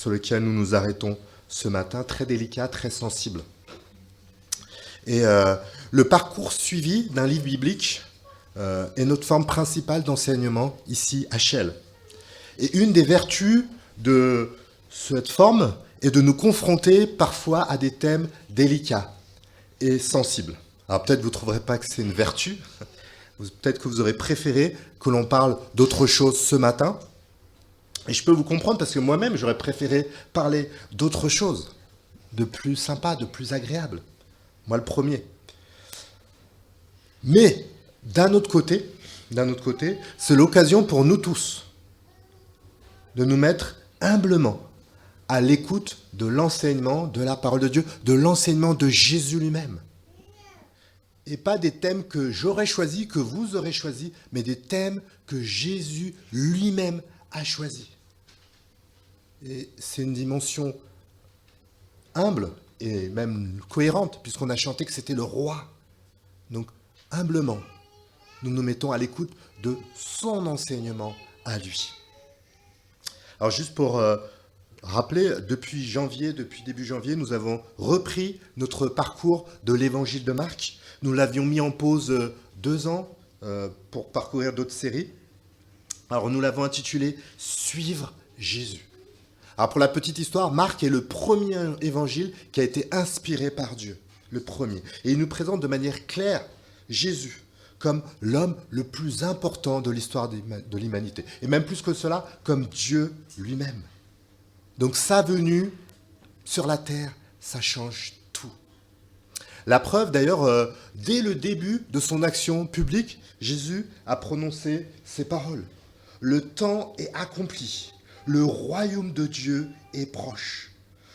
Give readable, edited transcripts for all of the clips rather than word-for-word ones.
sur lequel nous nous arrêtons ce matin, très délicat, très sensible. Et le parcours suivi d'un livre biblique est notre forme principale d'enseignement ici à Chelles. Et une des vertus de cette forme est de nous confronter parfois à des thèmes délicats et sensibles. Alors peut-être vous ne trouverez pas que c'est une vertu, peut-être que vous aurez préféré que l'on parle d'autre chose ce matin. Et je peux vous comprendre parce que moi-même, j'aurais préféré parler d'autre chose, de plus sympa, de plus agréable. Moi le premier. Mais d'un autre côté, c'est l'occasion pour nous tous de nous mettre humblement à l'écoute de l'enseignement de la parole de Dieu, de l'enseignement de Jésus lui-même. Et pas des thèmes que j'aurais choisis, que vous aurez choisis, mais des thèmes que Jésus lui-même a choisis. Et c'est une dimension humble et même cohérente, puisqu'on a chanté que c'était le roi. Donc, humblement, nous nous mettons à l'écoute de son enseignement à lui. Alors, juste pour rappeler, depuis début janvier, nous avons repris notre parcours de l'évangile de Marc. Nous l'avions mis en pause 2 ans pour parcourir d'autres séries. Alors, nous l'avons intitulé « Suivre Jésus ». Alors, pour la petite histoire, Marc est le premier évangile qui a été inspiré par Dieu, le premier. Et il nous présente de manière claire Jésus comme l'homme le plus important de l'histoire de l'humanité. Et même plus que cela, comme Dieu lui-même. Donc sa venue sur la terre, ça change tout. La preuve d'ailleurs, dès le début de son action publique, Jésus a prononcé ces paroles. Le temps est accompli, le royaume de Dieu est proche.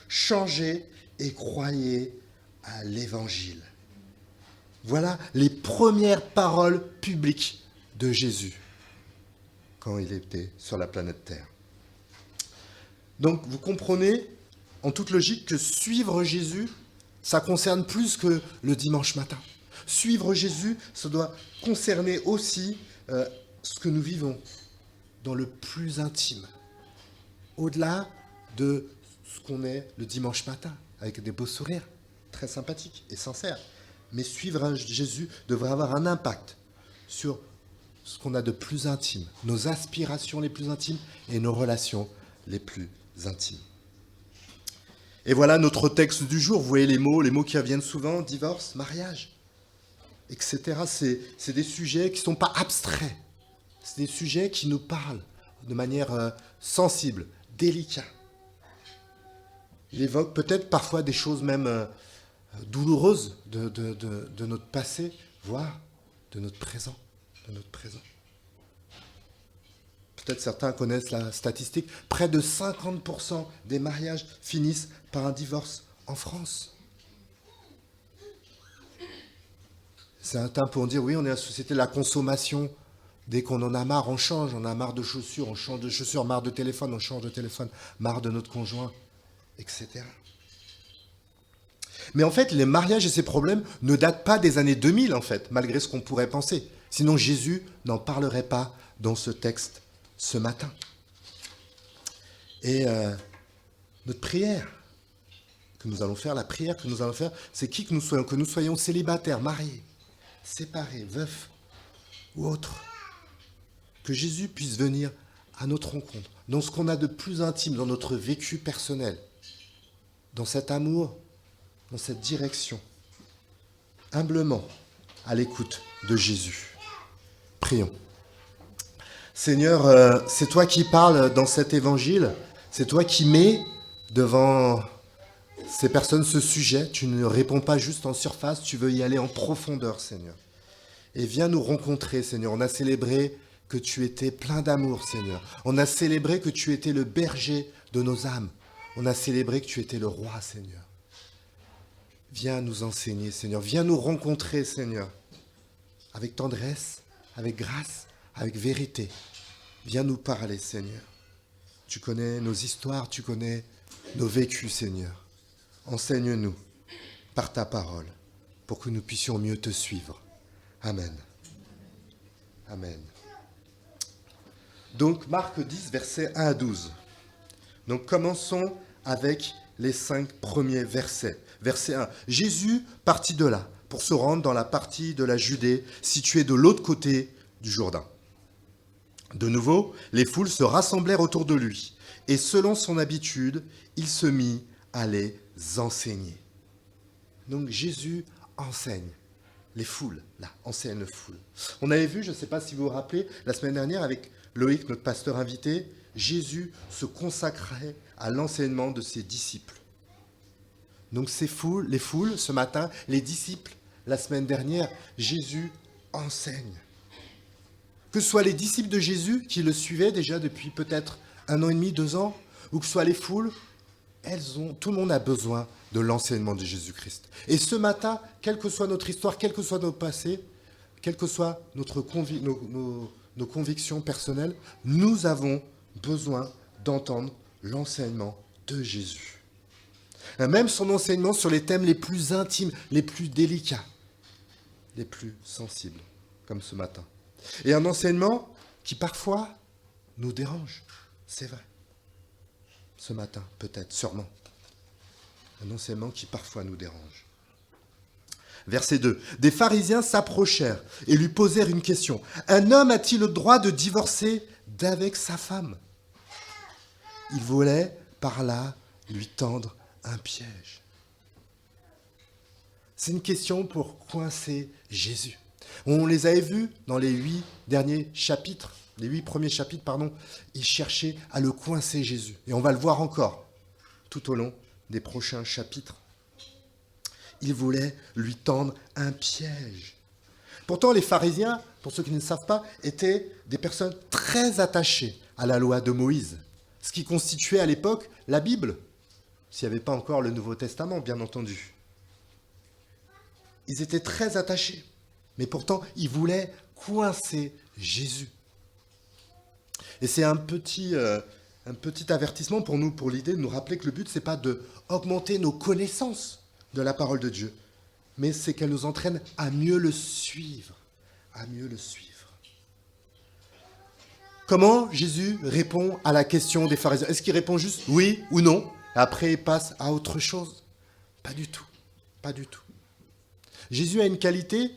Changez et croyez à l'évangile. Voilà les premières paroles publiques de Jésus quand il était sur la planète Terre. Donc vous comprenez en toute logique que suivre Jésus, ça concerne plus que le dimanche matin. Suivre Jésus, ça doit concerner aussi ce que nous vivons dans le plus intime, au-delà de ce qu'on est le dimanche matin, avec des beaux sourires, très sympathiques et sincères. Mais suivre Jésus devrait avoir un impact sur ce qu'on a de plus intime, nos aspirations les plus intimes et nos relations les plus intimes. Et voilà notre texte du jour. Vous voyez les mots qui reviennent souvent, divorce, mariage, etc. C'est des sujets qui ne sont pas abstraits. C'est des sujets qui nous parlent de manière sensible, délicate. Il évoque peut-être parfois des choses même douloureuses de notre passé, voire de notre présent. Peut-être certains connaissent la statistique, près de 50% des mariages finissent par un divorce en France. C'est un temps pour dire, oui, on est la société de la consommation. Dès qu'on en a marre, on change. On a marre de chaussures, on change de chaussures. Marre de téléphone, on change de téléphone. Marre de notre conjoint, etc. Mais en fait, les mariages et ces problèmes ne datent pas des années 2000, en fait, malgré ce qu'on pourrait penser. Sinon, Jésus n'en parlerait pas dans ce texte ce matin. Et notre prière que nous allons faire, c'est qui que nous soyons célibataires, mariés, séparés, veufs ou autres. Que Jésus puisse venir à notre rencontre, dans ce qu'on a de plus intime, dans notre vécu personnel, dans cet amour, dans cette direction, humblement à l'écoute de Jésus. Prions. Seigneur, c'est toi qui parles dans cet évangile, c'est toi qui mets devant ces personnes ce sujet. Tu ne réponds pas juste en surface, tu veux y aller en profondeur, Seigneur. Et viens nous rencontrer, Seigneur. On a célébré que tu étais plein d'amour, Seigneur. On a célébré que tu étais le berger de nos âmes. On a célébré que tu étais le roi, Seigneur. Viens nous enseigner, Seigneur. Viens nous rencontrer, Seigneur. Avec tendresse, avec grâce, avec vérité. Viens nous parler, Seigneur. Tu connais nos histoires, tu connais nos vécus, Seigneur. Enseigne-nous par ta parole pour que nous puissions mieux te suivre. Amen. Amen. Donc, Marc 10, versets 1 à 12. Donc commençons avec les 5 premiers versets. Verset 1. Jésus partit de là pour se rendre dans la partie de la Judée située de l'autre côté du Jourdain. De nouveau, les foules se rassemblèrent autour de lui et selon son habitude, il se mit à les enseigner. Donc Jésus enseigne. Les foules, là, enseigne les foules. On avait vu, je ne sais pas si vous vous rappelez, la semaine dernière avec Loïc, notre pasteur invité, Jésus se consacrait à l'enseignement de ses disciples. Donc les foules, ce matin, les disciples, la semaine dernière, Jésus enseigne. Que ce soit les disciples de Jésus qui le suivaient déjà depuis peut-être 1 an et demi, 2 ans, ou que ce soit les foules, tout le monde a besoin de l'enseignement de Jésus-Christ. Et ce matin, quelle que soit notre histoire, quel que soit notre passé, quelles que soient nos convictions personnelles, nous avons besoin d'entendre l'enseignement de Jésus. Et même son enseignement sur les thèmes les plus intimes, les plus délicats, les plus sensibles, comme ce matin. Et un enseignement qui parfois nous dérange, c'est vrai. Ce matin, peut-être, sûrement. Un enseignement qui parfois nous dérange. Verset 2. Des pharisiens s'approchèrent et lui posèrent une question. Un homme a-t-il le droit de divorcer d'avec sa femme ? Ils voulaient, par là, lui tendre un piège. C'est une question pour coincer Jésus. On les avait vus dans les 8 premiers chapitres, ils cherchaient à le coincer Jésus. Et on va le voir encore tout au long des prochains chapitres. Ils voulaient lui tendre un piège. Pourtant, les pharisiens, pour ceux qui ne le savent pas, étaient des personnes très attachées à la loi de Moïse, ce qui constituait à l'époque la Bible, s'il n'y avait pas encore le Nouveau Testament, bien entendu. Ils étaient très attachés, mais pourtant, ils voulaient coincer Jésus. Et c'est un petit avertissement pour nous, pour l'idée de nous rappeler que le but, ce n'est pas d'augmenter nos connaissances de la parole de Dieu, mais c'est qu'elle nous entraîne à mieux le suivre, à mieux le suivre. Comment Jésus répond à la question des pharisiens ? Est-ce qu'il répond juste oui ou non ? Après, il passe à autre chose ? Pas du tout, pas du tout. Jésus a une qualité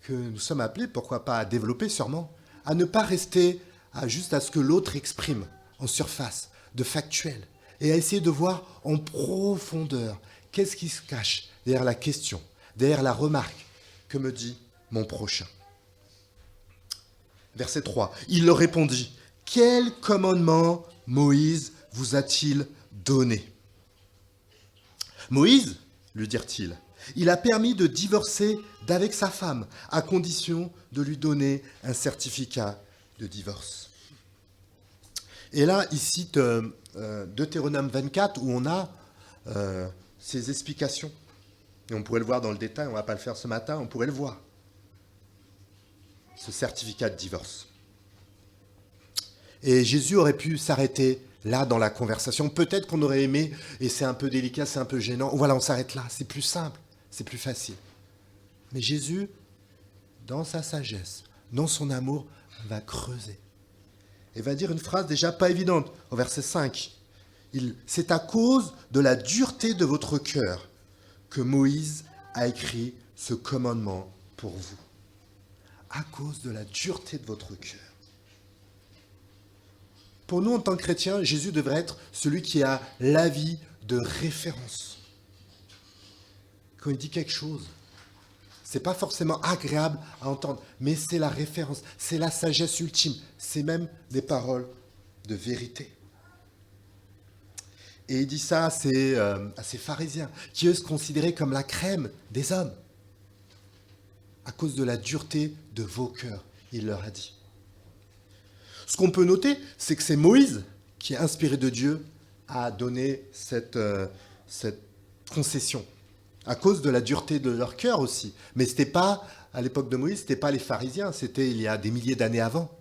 que nous sommes appelés, pourquoi pas à développer sûrement, à ne pas rester juste à ce que l'autre exprime en surface, de factuel, et à essayer de voir en profondeur qu'est-ce qui se cache derrière la question, derrière la remarque que me dit mon prochain. Verset 3. Il leur répondit, « Quel commandement Moïse vous a-t-il donné ?» Moïse, lui dirent-ils, il a permis de divorcer d'avec sa femme, à condition de lui donner un certificat de divorce. Et là, il cite Deutéronome 24, où on a ces explications. Et on pourrait le voir dans le détail, on ne va pas le faire ce matin, on pourrait le voir. Ce certificat de divorce. Et Jésus aurait pu s'arrêter là dans la conversation. Peut-être qu'on aurait aimé, et c'est un peu délicat, c'est un peu gênant. Voilà, on s'arrête là, c'est plus simple, c'est plus facile. Mais Jésus, dans sa sagesse, dans son amour, va creuser. Et va dire une phrase déjà pas évidente, au verset 5. C'est à cause de la dureté de votre cœur que Moïse a écrit ce commandement pour vous. À cause de la dureté de votre cœur. Pour nous, en tant que chrétiens, Jésus devrait être celui qui a l'avis de référence. Quand il dit quelque chose, ce n'est pas forcément agréable à entendre, mais c'est la référence, c'est la sagesse ultime, c'est même des paroles de vérité. Et il dit ça à ces pharisiens, qui eux se considéraient comme la crème des hommes. À cause de la dureté de vos cœurs, il leur a dit. Ce qu'on peut noter, c'est que c'est Moïse qui, inspiré de Dieu, a donné cette concession. À cause de la dureté de leur cœur aussi. Mais ce n'était pas, à l'époque de Moïse, ce n'était pas les pharisiens, c'était il y a des milliers d'années avant.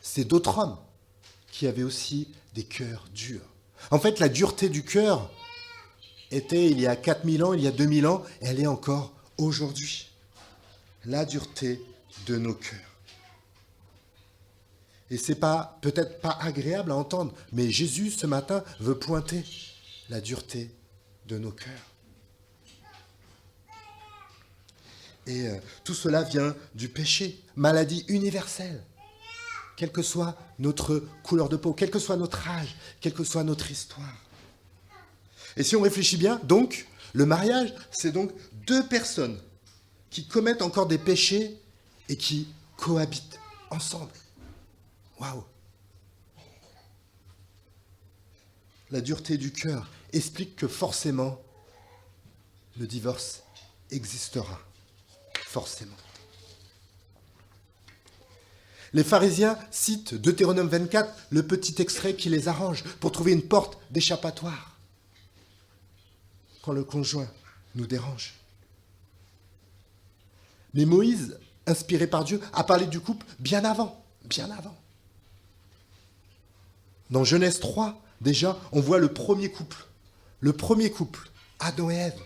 C'est d'autres hommes qui avaient aussi des cœurs durs. En fait, la dureté du cœur était il y a 4000 ans, il y a 2000 ans, et elle est encore aujourd'hui. La dureté de nos cœurs. Et c'est pas peut-être pas agréable à entendre, mais Jésus ce matin veut pointer la dureté de nos cœurs. Et tout cela vient du péché, maladie universelle. Quelle que soit notre couleur de peau, quel que soit notre âge, quelle que soit notre histoire. Et si on réfléchit bien, donc, le mariage, c'est donc deux personnes qui commettent encore des péchés et qui cohabitent ensemble. Waouh! La dureté du cœur explique que forcément, le divorce existera. Forcément. Les pharisiens citent Deutéronome 24, le petit extrait qui les arrange pour trouver une porte d'échappatoire quand le conjoint nous dérange. Mais Moïse, inspiré par Dieu, a parlé du couple bien avant. Dans Genèse 3, déjà, on voit le premier couple, Adam et Ève,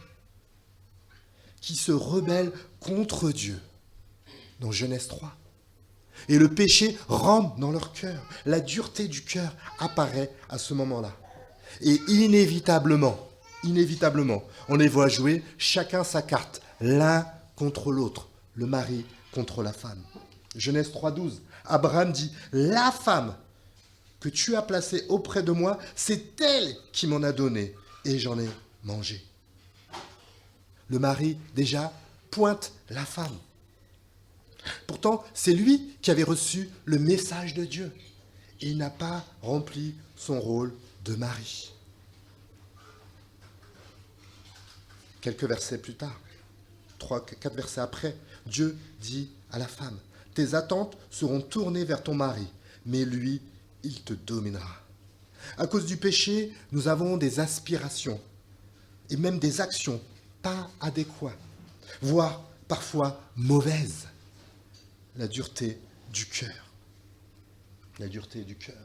qui se rebellent contre Dieu, dans Genèse 3. Et le péché rentre dans leur cœur. La dureté du cœur apparaît à ce moment-là. Et inévitablement, on les voit jouer chacun sa carte, l'un contre l'autre, le mari contre la femme. Genèse 3,12, Abraham dit « La femme que tu as placée auprès de moi, c'est elle qui m'en a donné, et j'en ai mangé. » Le mari, déjà, pointe la femme. Pourtant, c'est lui qui avait reçu le message de Dieu. Et il n'a pas rempli son rôle de mari. Quelques versets plus tard, 3-4 versets après, Dieu dit à la femme, « Tes attentes seront tournées vers ton mari, mais lui, il te dominera. » À cause du péché, nous avons des aspirations et même des actions pas adéquates, voire parfois mauvaises. La dureté du cœur. La dureté du cœur.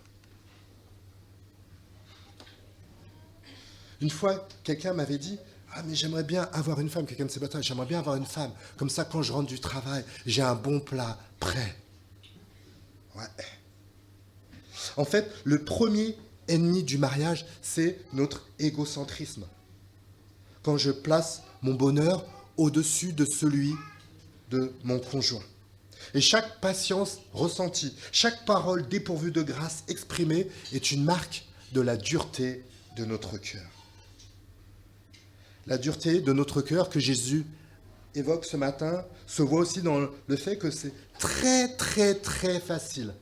Une fois, quelqu'un m'avait dit « Ah, mais j'aimerais bien avoir une femme, quelqu'un de célibataire, j'aimerais bien avoir une femme. Comme ça, quand je rentre du travail, j'ai un bon plat prêt. » Ouais. En fait, le premier ennemi du mariage, c'est notre égocentrisme. Quand je place mon bonheur au-dessus de celui de mon conjoint. Et chaque patience ressentie, chaque parole dépourvue de grâce exprimée est une marque de la dureté de notre cœur. La dureté de notre cœur que Jésus évoque ce matin se voit aussi dans le fait que c'est très, très, très facile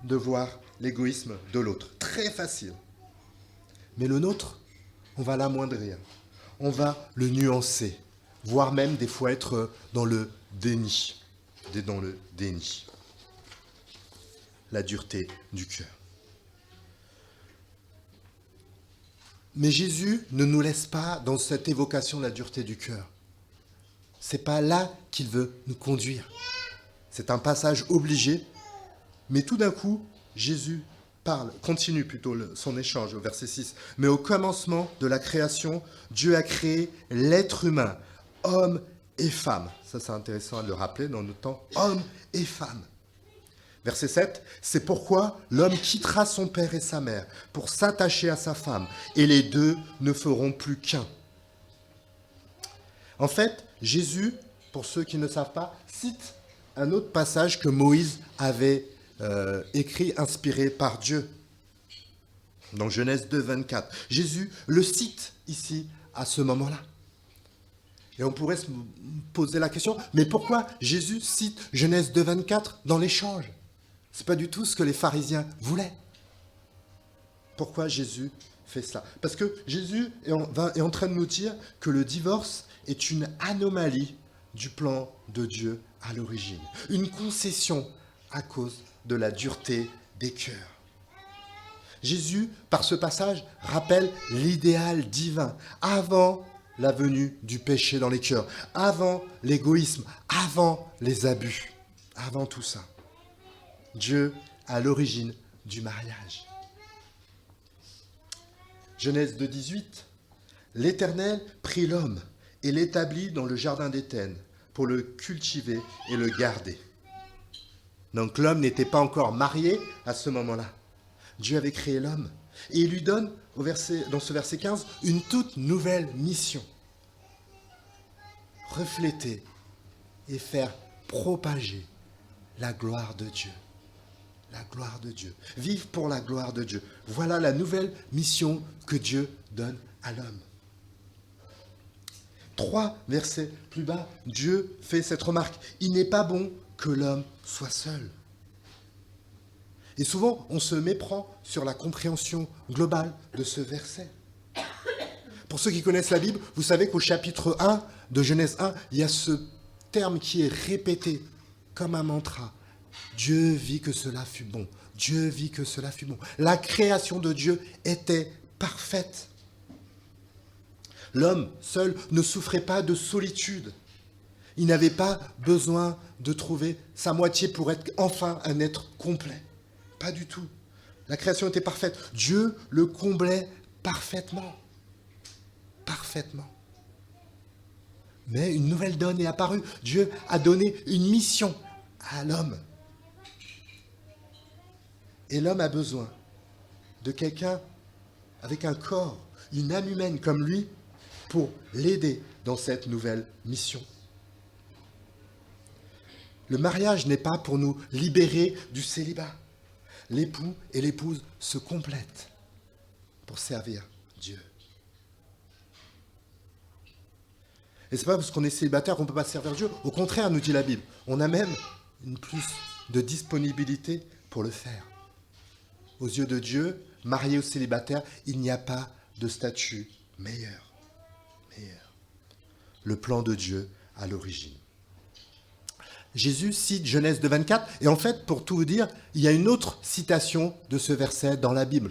de voir l'égoïsme de l'autre. Très facile. Mais le nôtre, on va l'amoindrir. On va le nuancer, voire même des fois être dans le déni. La dureté du cœur. Mais Jésus ne nous laisse pas dans cette évocation de la dureté du cœur. C'est pas là qu'il veut nous conduire. C'est un passage obligé, mais tout d'un coup, Jésus continue plutôt son échange au verset 6. Mais au commencement de la création, Dieu a créé l'être humain, homme et femme. Ça, c'est intéressant à le rappeler dans notre temps. Homme et femme. Verset 7. C'est pourquoi l'homme quittera son père et sa mère pour s'attacher à sa femme, et les deux ne feront plus qu'un. En fait, Jésus, pour ceux qui ne savent pas, cite un autre passage que Moïse avait écrit, inspiré par Dieu. Dans Genèse 2, 24. Jésus le cite ici, à ce moment-là. Et on pourrait se poser la question, mais pourquoi Jésus cite Genèse 2, 24 dans l'échange? Ce n'est pas du tout ce que les pharisiens voulaient. Pourquoi Jésus fait cela? Parce que Jésus est en train de nous dire que le divorce est une anomalie du plan de Dieu à l'origine. Une concession à cause de la dureté des cœurs. Jésus, par ce passage, rappelle l'idéal divin avant la venue du péché dans les cœurs, avant l'égoïsme, avant les abus, avant tout ça. Dieu à l'origine du mariage. Genèse 2, 18. L'Éternel prit l'homme et l'établit dans le jardin d'Éden pour le cultiver et le garder. Donc l'homme n'était pas encore marié à ce moment-là. Dieu avait créé l'homme. Et il lui donne, dans ce verset 15, une toute nouvelle mission. Refléter et faire propager la gloire de Dieu. La gloire de Dieu. Vivre pour la gloire de Dieu. Voilà la nouvelle mission que Dieu donne à l'homme. 3 versets plus bas, Dieu fait cette remarque. Il n'est pas bon que l'homme soit seul. Et souvent, on se méprend sur la compréhension globale de ce verset. Pour ceux qui connaissent la Bible, vous savez qu'au chapitre 1 de Genèse 1, il y a ce terme qui est répété comme un mantra. Dieu vit que cela fut bon. Dieu vit que cela fut bon. La création de Dieu était parfaite. L'homme seul ne souffrait pas de solitude. Il n'avait pas besoin de trouver sa moitié pour être enfin un être complet. Pas du tout. La création était parfaite. Dieu le comblait parfaitement. Parfaitement. Mais une nouvelle donne est apparue. Dieu a donné une mission à l'homme. Et l'homme a besoin de quelqu'un avec un corps, une âme humaine comme lui, pour l'aider dans cette nouvelle mission. Le mariage n'est pas pour nous libérer du célibat. L'époux et l'épouse se complètent pour servir Dieu. Et ce n'est pas parce qu'on est célibataire qu'on ne peut pas servir Dieu. Au contraire, nous dit la Bible, on a même une plus de disponibilité pour le faire. Aux yeux de Dieu, marié ou célibataire, il n'y a pas de statut meilleur. Le plan de Dieu à l'origine. Jésus cite Genèse 2,24, et en fait, pour tout vous dire, il y a une autre citation de ce verset dans la Bible,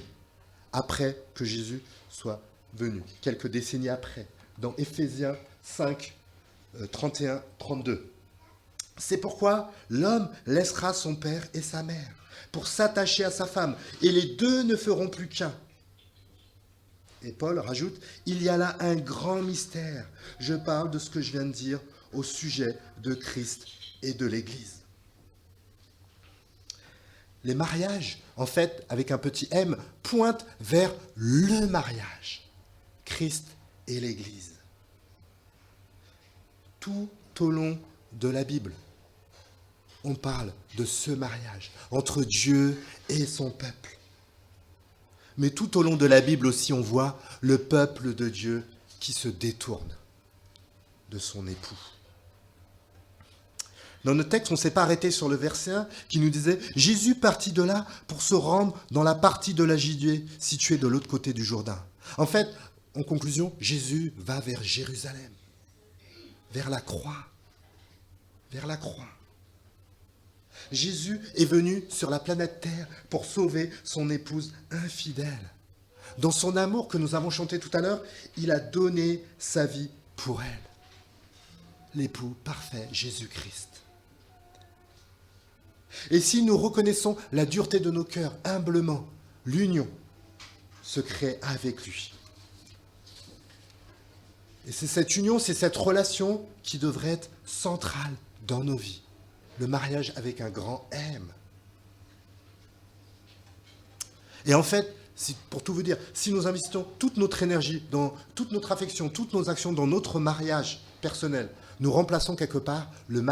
après que Jésus soit venu, quelques décennies après, dans Éphésiens 5, 31-32. C'est pourquoi l'homme laissera son père et sa mère pour s'attacher à sa femme, et les deux ne feront plus qu'un. Et Paul rajoute, il y a là un grand mystère. Je parle de ce que je viens de dire au sujet de Christ et de l'Église. Les mariages, en fait, avec un petit M, pointent vers le mariage. Christ et l'Église. Tout au long de la Bible, on parle de ce mariage entre Dieu et son peuple. Mais tout au long de la Bible aussi, on voit le peuple de Dieu qui se détourne de son époux. Dans notre texte, on ne s'est pas arrêté sur le verset 1 qui nous disait « Jésus partit de là pour se rendre dans la partie de la Judée située de l'autre côté du Jourdain. » En fait, en conclusion, Jésus va vers Jérusalem, vers la croix, vers la croix. Jésus est venu sur la planète Terre pour sauver son épouse infidèle. Dans son amour que nous avons chanté tout à l'heure, il a donné sa vie pour elle. L'époux parfait, Jésus-Christ. Et si nous reconnaissons la dureté de nos cœurs, humblement, l'union se crée avec lui. Et c'est cette union, c'est cette relation qui devrait être centrale dans nos vies. Le mariage avec un grand M. Et en fait, pour tout vous dire, si nous investissons toute notre énergie, toute notre affection, toutes nos actions dans notre mariage personnel, nous remplaçons quelque part notre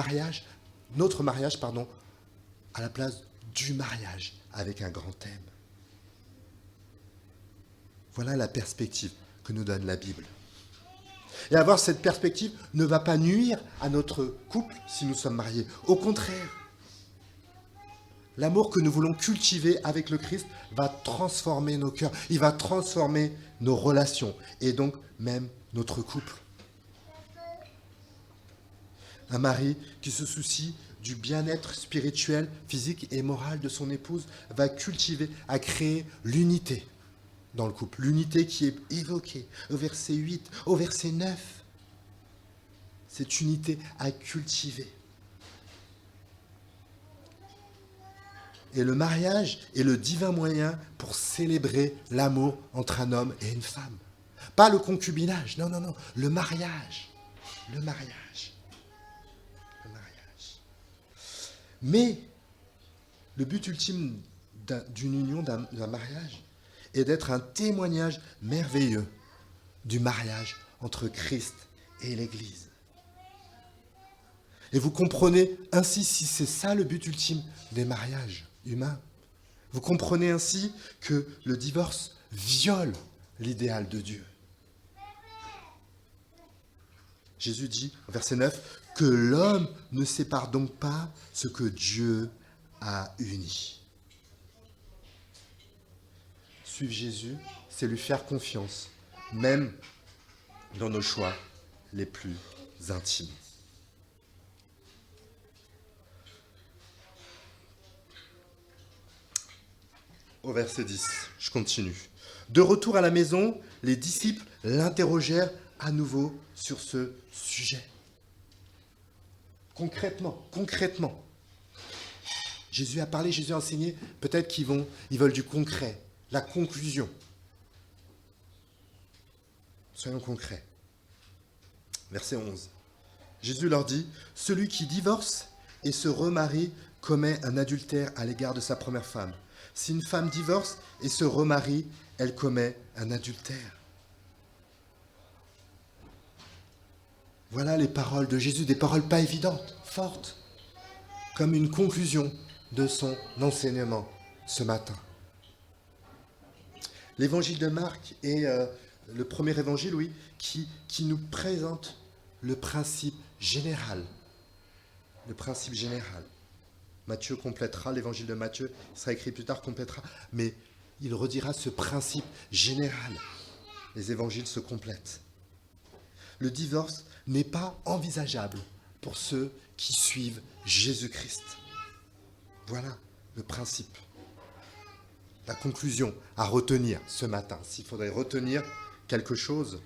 mariage, à la place du mariage avec un grand M. Voilà la perspective que nous donne la Bible. Et avoir cette perspective ne va pas nuire à notre couple si nous sommes mariés. Au contraire, l'amour que nous voulons cultiver avec le Christ va transformer nos cœurs. Il va transformer nos relations et donc même notre couple. Un mari qui se soucie du bien-être spirituel, physique et moral de son épouse va cultiver, à créer l'unité dans le couple. L'unité qui est évoquée au verset 8, au verset 9. Cette unité à cultiver. Et le mariage est le divin moyen pour célébrer l'amour entre un homme et une femme. Pas le concubinage, non, le mariage. Le mariage. Mais Le but ultime d'une union, d'un mariage, est d'être un témoignage merveilleux du mariage entre Christ et l'Église. Et vous comprenez ainsi, si c'est ça le but ultime des mariages humains, vous comprenez ainsi que le divorce viole l'idéal de Dieu. Jésus dit, verset 9, que l'homme ne sépare donc pas ce que Dieu a uni. Suivre Jésus, c'est lui faire confiance, même dans nos choix les plus intimes. Au verset 10, je continue. De retour à la maison, les disciples l'interrogèrent à nouveau sur ce sujet. Concrètement. Jésus a parlé, Jésus a enseigné, peut-être qu'ils veulent du concret, la conclusion. Soyons concrets. Verset 11. Jésus leur dit, « Celui qui divorce et se remarie commet un adultère à l'égard de sa première femme. Si une femme divorce et se remarie, elle commet un adultère. » Voilà les paroles de Jésus, des paroles pas évidentes, fortes, comme une conclusion de son enseignement ce matin. L'évangile de Marc est le premier évangile, oui, qui nous présente le principe général. Le principe général. Matthieu complétera, l'évangile de Matthieu, il sera écrit plus tard, complétera, mais il redira ce principe général. Les évangiles se complètent. Le divorce n'est pas envisageable pour ceux qui suivent Jésus-Christ. Voilà le principe. La conclusion à retenir ce matin, s'il faudrait retenir quelque chose,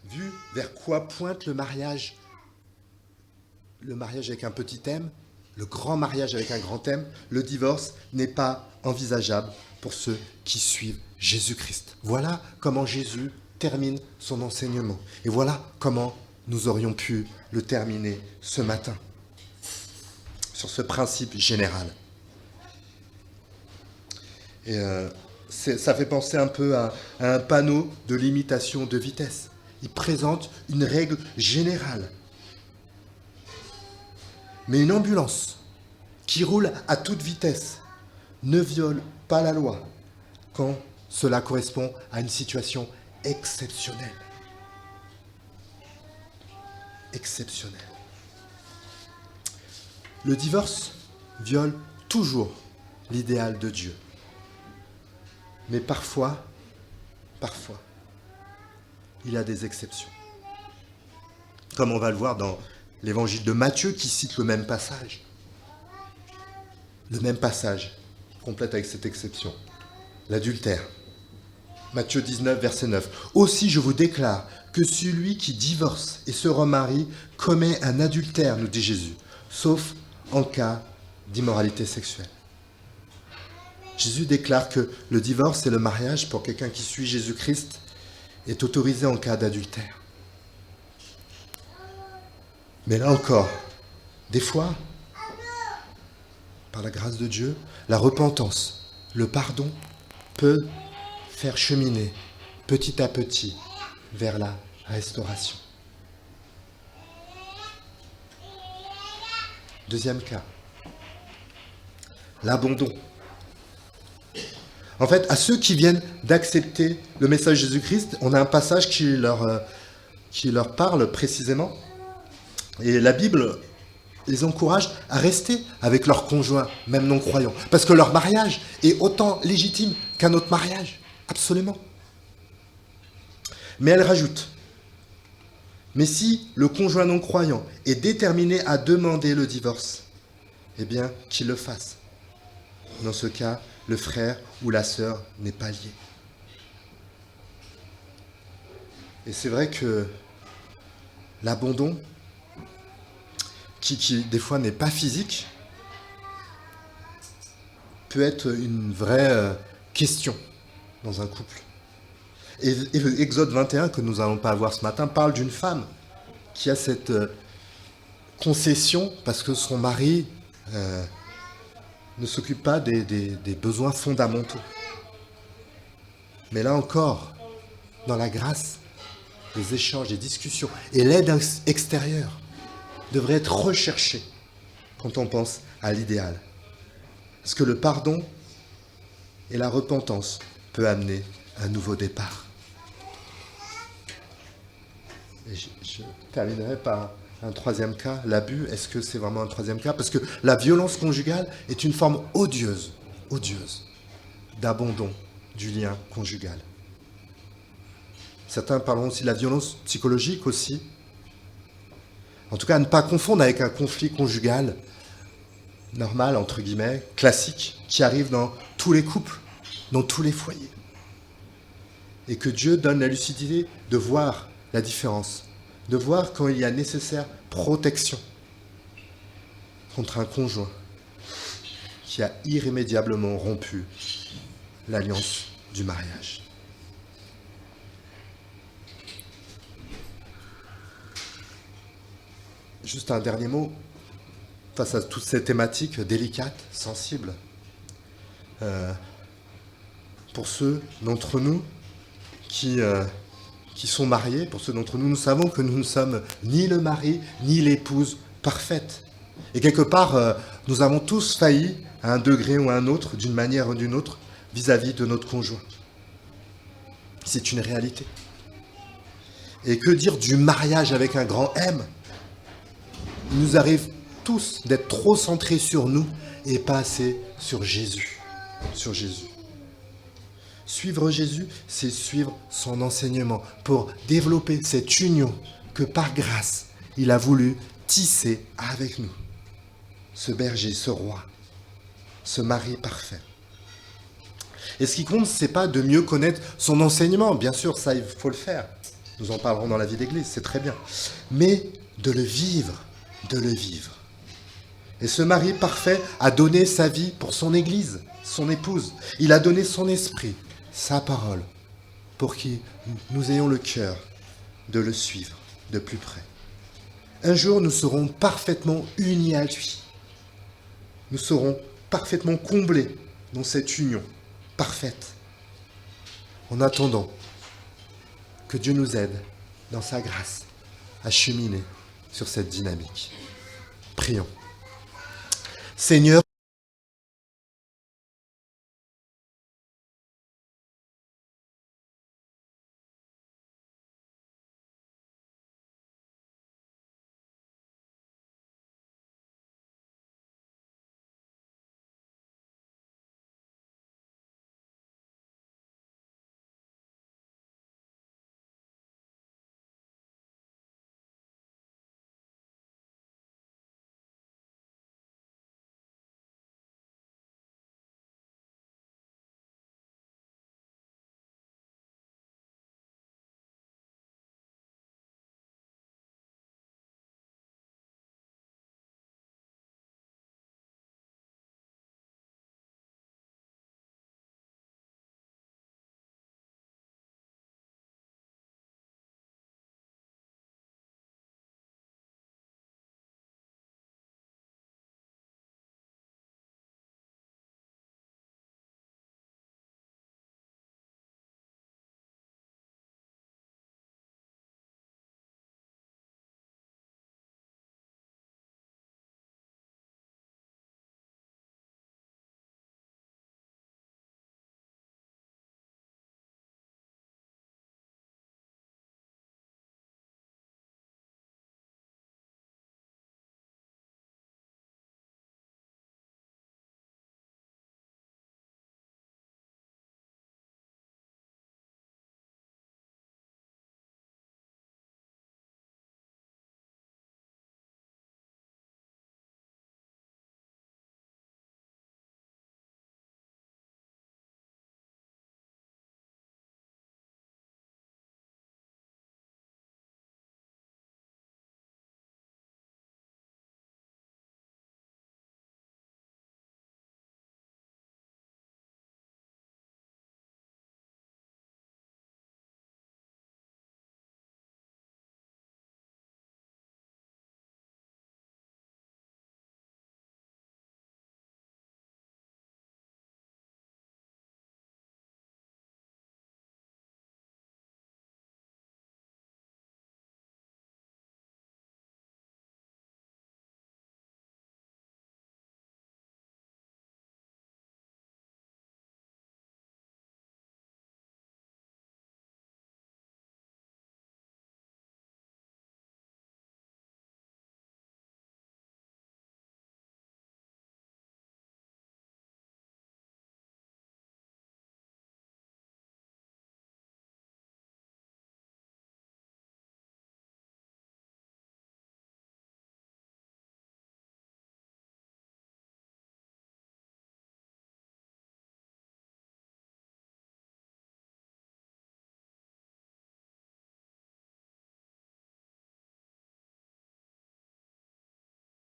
vu vers quoi pointe le mariage avec un petit M, le grand mariage avec un grand M, le divorce n'est pas envisageable pour ceux qui suivent Jésus-Christ. Voilà comment Jésus termine son enseignement. Et voilà comment nous aurions pu le terminer ce matin, sur ce principe général. Et ça fait penser un peu à un panneau de limitation de vitesse. Il présente une règle générale. Mais une ambulance qui roule à toute vitesse ne viole pas la loi quand cela correspond à une situation exceptionnelle. Exceptionnelle. Le divorce viole toujours l'idéal de Dieu. Mais parfois, il y a des exceptions. Comme on va le voir dans l'évangile de Matthieu qui cite le même passage. Le même passage, complète avec cette exception. L'adultère. Matthieu 19, verset 9. « Aussi je vous déclare que celui qui divorce et se remarie commet un adultère, nous dit Jésus, sauf en cas d'immoralité sexuelle. » Jésus déclare que le divorce et le mariage, pour quelqu'un qui suit Jésus-Christ, est autorisé en cas d'adultère. Mais là encore, des fois, par la grâce de Dieu, la repentance, le pardon peut faire cheminer petit à petit vers la restauration. Deuxième cas, l'abandon. En fait, à ceux qui viennent d'accepter le message de Jésus-Christ, on a un passage qui leur parle précisément. Et la Bible les encourage à rester avec leur conjoint, même non-croyant. Parce que leur mariage est autant légitime qu'un autre mariage. Absolument. Mais elle rajoute, mais si le conjoint non-croyant est déterminé à demander le divorce, eh bien, qu'il le fasse. Dans ce cas, le frère ou la sœur n'est pas lié. Et c'est vrai que l'abandon, qui des fois n'est pas physique, peut être une vraie question dans un couple. Et Exode 21, que nous n'allons pas voir ce matin, parle d'une femme qui a cette concession parce que son mari ne s'occupe pas des besoins fondamentaux. Mais là encore, dans la grâce, les échanges, les discussions et l'aide extérieure devraient être recherchées quand on pense à l'idéal. Parce que le pardon et la repentance peuvent amener un nouveau départ. Et je terminerai par un troisième cas, l'abus. Est-ce que c'est vraiment un troisième cas? Parce que la violence conjugale est une forme odieuse d'abandon du lien conjugal. Certains parleront aussi de la violence psychologique aussi. En tout cas, à ne pas confondre avec un conflit conjugal normal, entre guillemets, classique, qui arrive dans tous les couples, dans tous les foyers. Et que Dieu donne la lucidité de voir la différence, de voir quand il y a nécessaire protection contre un conjoint qui a irrémédiablement rompu l'alliance du mariage. Juste un dernier mot, face à toutes ces thématiques délicates, sensibles. Pour ceux d'entre nous qui sont mariés, pour ceux d'entre nous, nous savons que nous ne sommes ni le mari, ni l'épouse parfaite. Et quelque part, nous avons tous failli, à un degré ou à un autre, d'une manière ou d'une autre, vis-à-vis de notre conjoint. C'est une réalité. Et que dire du mariage avec un grand M? Il nous arrive tous d'être trop centrés sur nous et pas assez sur Jésus. Sur Jésus. Suivre Jésus, c'est suivre son enseignement pour développer cette union que par grâce, il a voulu tisser avec nous. Ce berger, ce roi, ce mari parfait. Et ce qui compte, c'est pas de mieux connaître son enseignement. Bien sûr, ça, il faut le faire. Nous en parlerons dans la vie d'église, c'est très bien. Mais de le vivre, de le vivre. Et ce mari parfait a donné sa vie pour son église, son épouse. Il a donné son esprit, sa parole, pour que nous ayons le cœur de le suivre de plus près. Un jour, nous serons parfaitement unis à lui. Nous serons parfaitement comblés dans cette union parfaite. En attendant que Dieu nous aide, dans sa grâce, à cheminer sur cette dynamique. Prions. Seigneur,